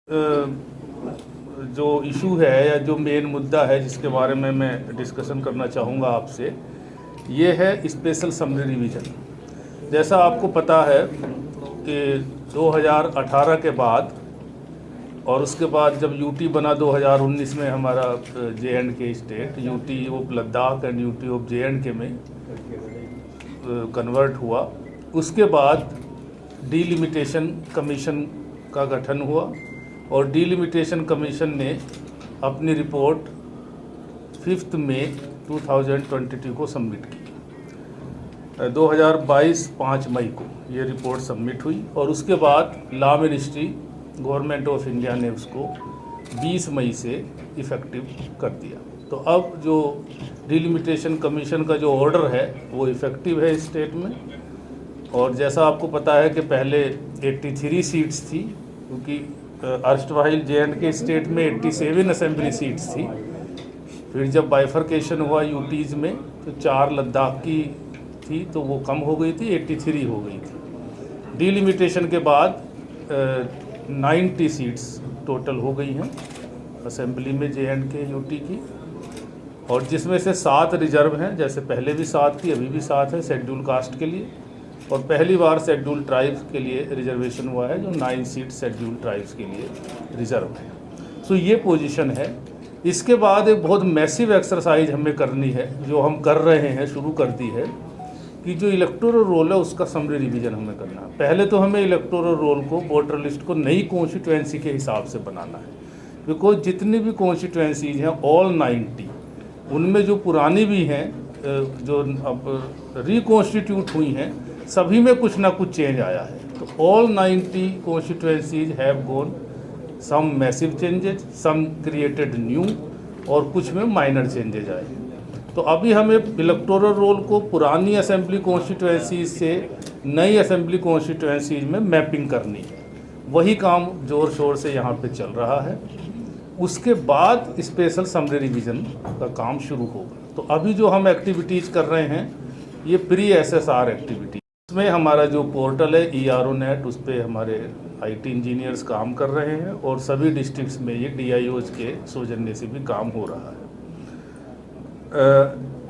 जो इशू है या जो मेन मुद्दा है जिसके बारे में मैं डिस्कशन करना चाहूँगा आपसे, ये है स्पेशल समरी रिवीजन। जैसा आपको पता है कि 2018 के बाद और उसके बाद जब यूटी बना 2019 में हमारा J&K state, UT of Ladakh and UT of J&K में कन्वर्ट हुआ। उसके बाद डिलिमिटेशन कमीशन का गठन हुआ और डिलिमिटेशन कमीशन ने अपनी रिपोर्ट 5 मई 2022 को सबमिट की। 2022 5 मई को ये रिपोर्ट सबमिट हुई और उसके बाद law ministry government of India ने उसको 20 मई से इफ़ेक्टिव कर दिया। तो अब जो डिलिमिटेशन कमीशन का जो ऑर्डर है वो इफ़ेक्टिव है स्टेट में। और जैसा आपको पता है कि पहले 83 सीट्स थी, क्योंकि अर्स्टवाइल J&K स्टेट में 87 असेंबली सीट्स थी। फिर जब बाइफर्केशन हुआ यूटीज़ में तो 4 लद्दाख की थी, तो वो कम हो गई थी, 83 हो गई थी। डिलिमिटेशन के बाद 90 सीट्स टोटल हो गई हैं असेंबली में J&K यूटी की, और जिसमें से 7 रिजर्व हैं। जैसे पहले भी 7 थी, अभी भी 7 है शेड्यूल कास्ट के लिए, और पहली बार शेड्यूल ट्राइब्स के लिए रिजर्वेशन हुआ है जो 9 सीट शेड्यूल ट्राइब्स के लिए रिजर्व है। सो ये पोजीशन है। इसके बाद एक बहुत मैसिव एक्सरसाइज हमें करनी है, जो हम कर रहे हैं, शुरू कर दी है, कि जो इलेक्टोरल रोल है उसका समरी रिवीजन हमें करना है। पहले तो हमें इलेक्टोरल रोल को, वोटर लिस्ट को नई कॉन्स्टिट्यूएंसी के हिसाब से बनाना है, बिकॉज जितनी भी कॉन्स्टिट्यूएंसीज हैं ऑल 90, उनमें जो पुरानी भी हैं, जो अब रिकॉन्स्टिट्यूट हुई हैं, सभी में कुछ ना कुछ चेंज आया है। तो all 90 constituencies have gone some massive changes, some created new, और कुछ में माइनर चेंजेज आए। तो अभी हमें इलेक्टोरल रोल को पुरानी असेंबली कॉन्स्टिट्यूएंसीज से नई असेंबली कॉन्स्टिट्यूएंसीज में मैपिंग करनी है। वही काम जोर शोर से यहाँ पे चल रहा है। उसके बाद स्पेशल समरी रिवीजन का काम शुरू होगा। तो अभी जो हम एक्टिविटीज़ कर रहे हैं ये प्री SSR एक्टिविटी, इसमें हमारा जो पोर्टल है ERO नेट, उस पर हमारे IT इंजीनियर्स काम कर रहे हैं, और सभी डिस्ट्रिक्ट्स में ये DIOs के सौजन्य से भी काम हो रहा है।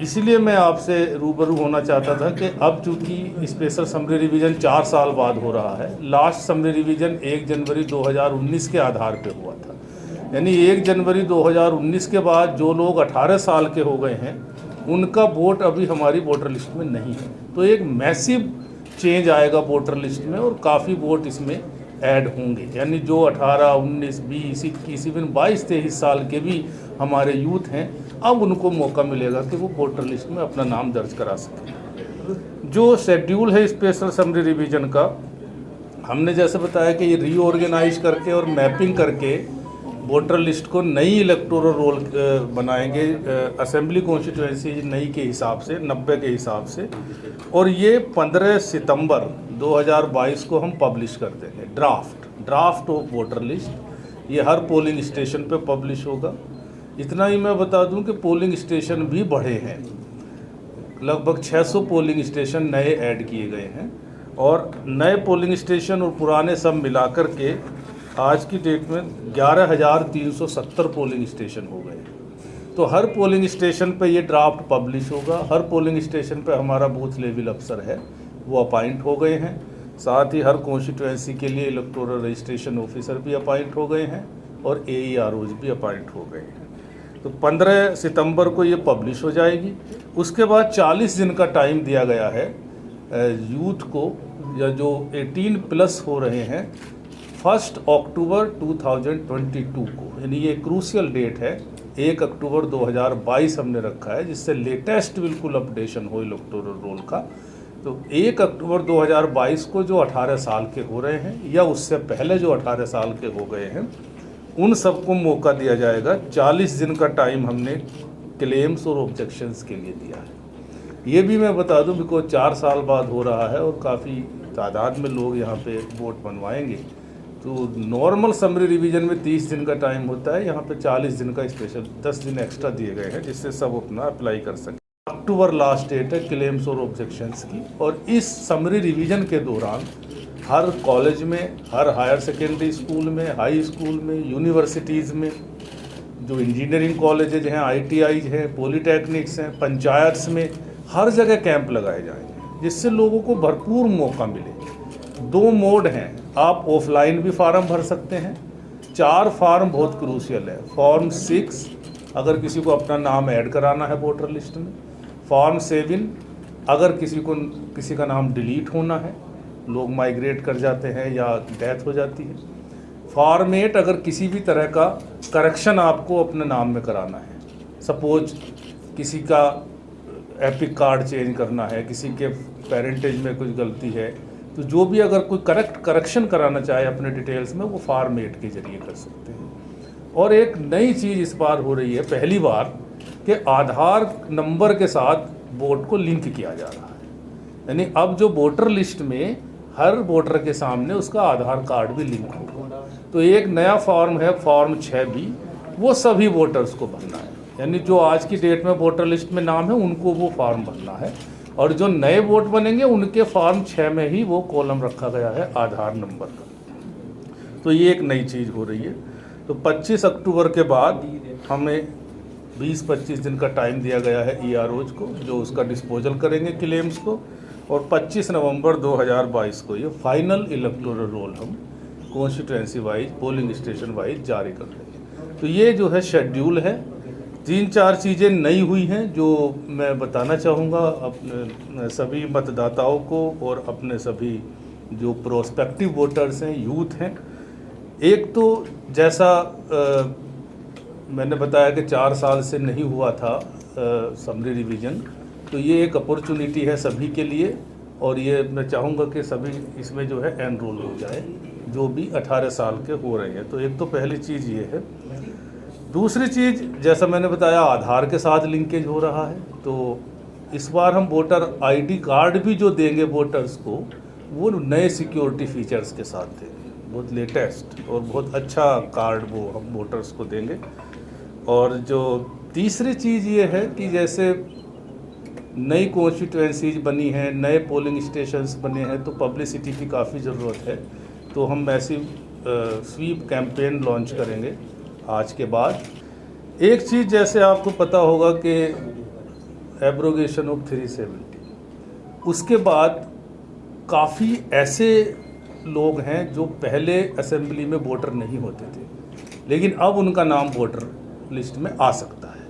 इसीलिए मैं आपसे रूबरू होना चाहता था कि अब चूँकि स्पेशल समरी रिवीजन 4 साल बाद हो रहा है, लास्ट समरी रिवीजन 1 जनवरी 2019 के आधार पे हुआ था। यानी 1 जनवरी 2019 के बाद जो लोग 18 साल के हो गए हैं उनका वोट अभी हमारी वोटर लिस्ट में नहीं है। तो एक मैसिव चेंज आएगा वोटर लिस्ट में, और काफ़ी वोट इसमें ऐड होंगे। यानी जो 18, 19, 20, 21, इवन 22, 23 साल के भी हमारे यूथ हैं, अब उनको मौका मिलेगा कि वो वोटर लिस्ट में अपना नाम दर्ज करा सकें। जो शेड्यूल है स्पेशल समरी रिवीजन का, हमने जैसे बताया कि ये रीऑर्गेनाइज करके और मैपिंग करके वोटर लिस्ट को नई इलेक्टोरल रोल बनाएंगे, असेंबली कॉन्स्टिट्यूएंसी नई के हिसाब से, 90 के हिसाब से, और ये 15 सितंबर 2022 को हम पब्लिश कर देंगे ड्राफ्ट ऑफ वोटर लिस्ट। ये हर पोलिंग स्टेशन पे पब्लिश होगा। इतना ही मैं बता दूं कि पोलिंग स्टेशन भी बढ़े हैं, लगभग 600 पोलिंग स्टेशन नए ऐड किए गए हैं, और नए पोलिंग स्टेशन और पुराने सब मिलाकर के आज की डेट में 11,370 पोलिंग स्टेशन हो गए। तो हर पोलिंग स्टेशन पे ये ड्राफ्ट पब्लिश होगा। हर पोलिंग स्टेशन पे हमारा बूथ लेवल अफसर है, वो अपॉइंट हो गए हैं। साथ ही हर कॉन्स्टिट्यूएंसी के लिए इलेक्टोरल रजिस्ट्रेशन ऑफिसर भी अपॉइंट हो गए हैं, और AEROs भी अपॉइंट हो गए हैं। तो 15 सितंबर को ये पब्लिश हो जाएगी। उसके बाद 40 दिन का टाइम दिया गया है यूथ को, या जो 18+ हो रहे हैं, 1 अक्टूबर 2022 को, यानी ये क्रूशियल डेट है। 1 अक्टूबर 2022 हमने रखा है, जिससे लेटेस्ट बिल्कुल अपडेशन हो इलेक्टोरल रोल का। तो 1 अक्टूबर 2022 को जो 18 साल के हो रहे हैं, या उससे पहले जो 18 साल के हो गए हैं, उन सबको मौका दिया जाएगा। 40 दिन का टाइम हमने क्लेम्स और ऑब्जेक्शंस के लिए दिया है। ये भी मैं बता दूं, बिकॉज 4 साल बाद हो रहा है और काफ़ी तादाद में लोग यहाँ पे वोट बनवाएंगे। तो नॉर्मल समरी रिवीजन में 30 दिन का टाइम होता है, यहाँ पे 40 दिन का स्पेशल 10 दिन एक्स्ट्रा दिए गए हैं, जिससे सब अपना अप्लाई कर सकें। अक्टूबर लास्ट डेट है क्लेम्स और ऑब्जेक्शंस की, और इस समरी रिवीजन के दौरान हर कॉलेज में, हर हायर सेकेंडरी स्कूल में, हाई स्कूल में, यूनिवर्सिटीज़ में, जो इंजीनियरिंग कॉलेजेज हैं, ITIs हैं, पॉलीटेक्निक्स हैं, पंचायत्स में, हर जगह कैंप लगाए जाएंगे जिससे लोगों को भरपूर मौका मिले। 2 मोड हैं, आप ऑफलाइन भी फार्म भर सकते हैं। 4 फार्म बहुत क्रूशियल है। फॉर्म 6 अगर किसी को अपना नाम ऐड कराना है वोटर लिस्ट में। फॉर्म 7 अगर किसी का नाम डिलीट होना है, लोग माइग्रेट कर जाते हैं या डेथ हो जाती है। फॉर्म 8 अगर किसी भी तरह का करेक्शन आपको अपने नाम में कराना है, सपोज किसी का एपिक कार्ड चेंज करना है, किसी के पेरेंटेज में कुछ गलती है, तो जो भी अगर कोई करेक्शन कराना चाहे अपने डिटेल्स में, वो फॉर्म 8 के जरिए कर सकते हैं। और एक नई चीज़ इस बार हो रही है, पहली बार, कि आधार नंबर के साथ वोट को लिंक किया जा रहा है। यानी अब जो वोटर लिस्ट में हर वोटर के सामने उसका आधार कार्ड भी लिंक होगा। तो एक नया फॉर्म है, फॉर्म 6B, वो सभी वोटर्स को भरना है। यानी जो आज की डेट में वोटर लिस्ट में नाम है उनको वो फॉर्म भरना है, और जो नए वोट बनेंगे उनके फॉर्म 6 में ही वो कॉलम रखा गया है आधार नंबर का। तो ये एक नई चीज़ हो रही है। तो 25 अक्टूबर के बाद हमें 20-25 दिन का टाइम दिया गया है EROs को, जो उसका डिस्पोजल करेंगे क्लेम्स को, और 25 नवंबर 2022 को ये फाइनल इलेक्टोरल रोल हम constituency wise, polling station wise जारी कर देंगे। तो ये जो है शेड्यूल है। 3-4 चीज़ें नई हुई हैं जो मैं बताना चाहूँगा अपने सभी मतदाताओं को और अपने सभी जो प्रोस्पेक्टिव वोटर्स हैं, यूथ हैं। एक तो जैसा मैंने बताया कि 4 साल से नहीं हुआ था समरी रिवीजन, तो ये एक अपॉर्चुनिटी है सभी के लिए, और ये मैं चाहूँगा कि सभी इसमें जो है एनरोल हो जाए, जो भी 18 साल के हो रहे हैं। तो एक तो पहली चीज़ ये है। दूसरी चीज़, जैसा मैंने बताया, आधार के साथ लिंकेज हो रहा है। तो इस बार हम वोटर ID कार्ड भी जो देंगे वोटर्स को, वो नए सिक्योरिटी फीचर्स के साथ देंगे, बहुत लेटेस्ट और बहुत अच्छा कार्ड वो हम वोटर्स को देंगे। और जो तीसरी चीज़ ये है कि जैसे नई कॉन्स्टिट्यूएंसीज बनी हैं, नए पोलिंग स्टेशंस बने हैं, तो पब्लिसिटी की काफ़ी ज़रूरत है। तो हम मैसिव स्वीप कैंपेन लॉन्च करेंगे आज के बाद। एक चीज़ जैसे आपको पता होगा कि एब्रोगेशन ऑफ 370, उसके बाद काफ़ी ऐसे लोग हैं जो पहले असेंबली में वोटर नहीं होते थे, लेकिन अब उनका नाम वोटर लिस्ट में आ सकता है।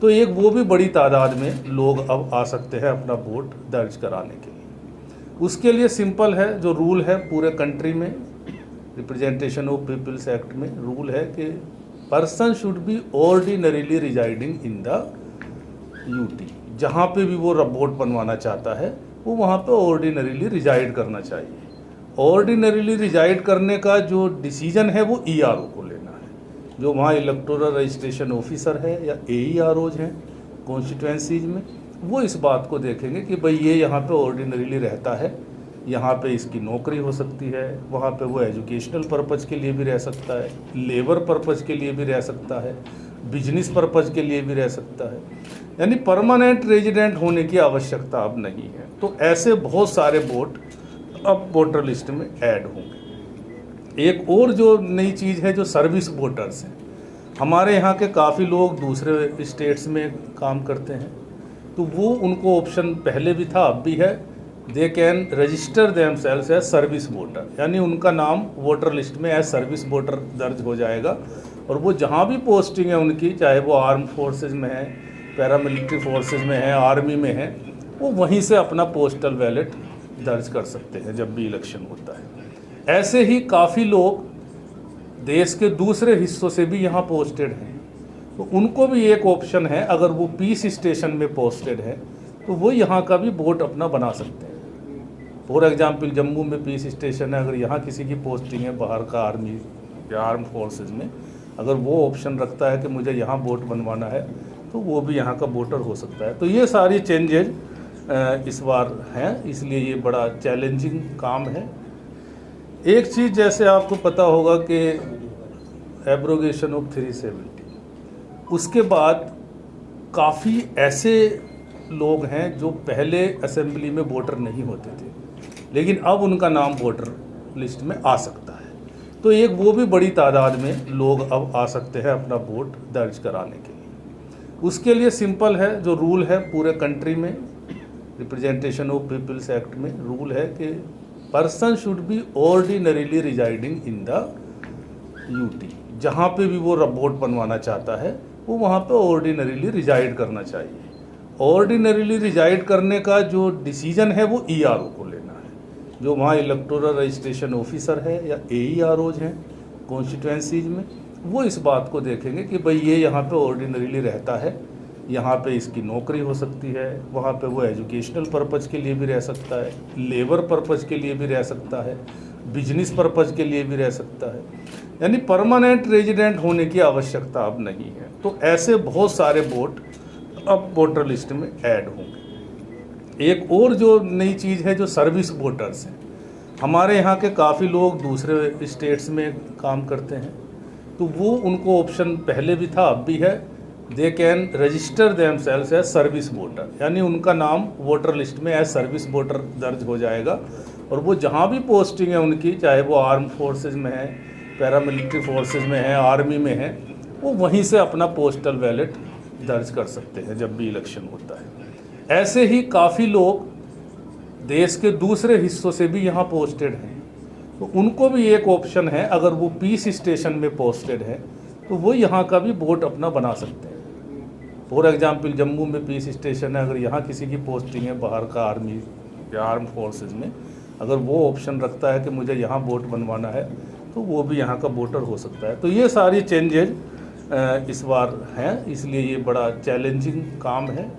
तो एक वो भी बड़ी तादाद में लोग अब आ सकते हैं अपना वोट दर्ज कराने के लिए। उसके लिए सिंपल है, जो रूल है पूरे कंट्री में, रिप्रेजेंटेशन ऑफ पीपल्स एक्ट में रूल है कि person should be ordinarily residing in the UT। जहाँ पे भी वो वोट बनवाना चाहता है वो वहाँ पे ऑर्डिनरीली रिजाइड करना चाहिए। ऑर्डिनरीली रिजाइड करने का जो डिसीजन है वो ERO को लेना है, जो वहाँ इलेक्टोरल रजिस्ट्रेशन ऑफिसर है या AEROs हैं कॉन्स्टिट्यूएंसीज में, वो इस बात को देखेंगे कि भाई ये यहाँ पे ऑर्डिनरीली रहता है, यहाँ पे इसकी नौकरी हो सकती है, वहाँ पे वो एजुकेशनल पर्पज़ के लिए भी रह सकता है, लेबर पर्पज़ के लिए भी रह सकता है, बिजनेस पर्पज़ के लिए भी रह सकता है। यानी परमानेंट रेजिडेंट होने की आवश्यकता अब नहीं है। तो ऐसे बहुत सारे वोट अब वोटर लिस्ट में ऐड होंगे। एक और जो नई चीज़ है, जो सर्विस वोटर्स हैं, हमारे यहाँ के काफ़ी लोग दूसरे स्टेट्स में काम करते हैं, तो वो उनको ऑप्शन पहले भी था, अब भी है। They can register themselves as service voter, यानी उनका नाम वोटर लिस्ट में एज सर्विस वोटर दर्ज हो जाएगा, और वो जहाँ भी पोस्टिंग है उनकी, चाहे वो आर्म फोर्सेज में है, पैरामिलिट्री फोर्सेज में है, आर्मी में है, वो वहीं से अपना पोस्टल बैलेट दर्ज कर सकते हैं जब भी इलेक्शन होता है। ऐसे ही काफ़ी लोग देश के दूसरे हिस्सों से भी यहाँ पोस्टेड हैं, तो उनको भी एक ऑप्शन है, अगर वो पीस स्टेशन में पोस्टेड है तो वो यहाँ का भी वोट अपना बना सकते हैं। फॉर एग्जाम्पल जम्मू में पीस स्टेशन है, अगर यहाँ किसी की पोस्टिंग है बाहर का आर्मी या आर्म फोर्सेज में, अगर वो ऑप्शन रखता है कि मुझे यहाँ वोट बनवाना है, तो वो भी यहाँ का वोटर हो सकता है। तो ये सारी चेंजेज इस बार हैं, इसलिए ये बड़ा चैलेंजिंग काम है। एक चीज़ जैसे आपको पता होगा कि एब्रोगेशन ऑफ 370, उसके बाद काफ़ी ऐसे लोग हैं जो पहले असेंबली में वोटर नहीं होते थे, लेकिन अब उनका नाम वोटर लिस्ट में आ सकता है। तो एक वो भी बड़ी तादाद में लोग अब आ सकते हैं अपना वोट दर्ज कराने के लिए। उसके लिए सिंपल है, जो रूल है पूरे कंट्री में, रिप्रेजेंटेशन ऑफ पीपल्स एक्ट में रूल है कि person should be ordinarily residing in the UT. जहाँ पे भी वो वोट बनवाना चाहता है वो वहाँ पे ऑर्डिनरीली रिजाइड करना चाहिए। ऑर्डिनरीली रिजाइड करने का जो डिसीजन है वो ईआरओ को लेना है, जो वहाँ इलेक्टोरल रजिस्ट्रेशन ऑफिसर है या एईआरओज हैं कॉन्स्टिट्यूएंसीज में, वो इस बात को देखेंगे कि भाई ये यहाँ पे ऑर्डिनरीली रहता है, यहाँ पे इसकी नौकरी हो सकती है, वहाँ पे वो एजुकेशनल पर्पज़ के लिए भी रह सकता है, लेबर पर्पज़ के लिए भी रह सकता है, बिजनेस पर्पज़ के लिए भी रह सकता है, यानी परमानेंट रेजिडेंट होने की आवश्यकता अब नहीं है। तो ऐसे बहुत सारे वोट अब वोटर लिस्ट में ऐड होंगे। एक और जो नई चीज़ है, जो सर्विस वोटर्स हैं, हमारे यहाँ के काफ़ी लोग दूसरे स्टेट्स में काम करते हैं, तो वो उनको ऑप्शन पहले भी था, अब भी है, they can register themselves as service voter, यानी उनका नाम वोटर लिस्ट में एज सर्विस वोटर दर्ज हो जाएगा। और वो जहाँ भी पोस्टिंग है उनकी, चाहे वो आर्म फोर्सेज में है, पैरामिलिट्री फोर्सेज में है, आर्मी में है, वो वहीं से अपना पोस्टल बैलेट दर्ज कर सकते हैं जब भी इलेक्शन होता है। ऐसे ही काफ़ी लोग देश के दूसरे हिस्सों से भी यहाँ पोस्टेड हैं, तो उनको भी एक ऑप्शन है, अगर वो पीस स्टेशन में पोस्टेड है तो वो यहाँ का भी वोट अपना बना सकते हैं। फॉर एग्जाम्पल जम्मू में पीस स्टेशन है, अगर यहाँ किसी की पोस्टिंग है बाहर का आर्मी या आर्म फोर्सेज में, अगर वो ऑप्शन रखता है कि मुझे यहाँ वोट बनवाना है तो वो भी यहाँ का वोटर हो सकता है। तो ये सारी चेंजेज इस बार हैं, इसलिए ये बड़ा चैलेंजिंग काम है।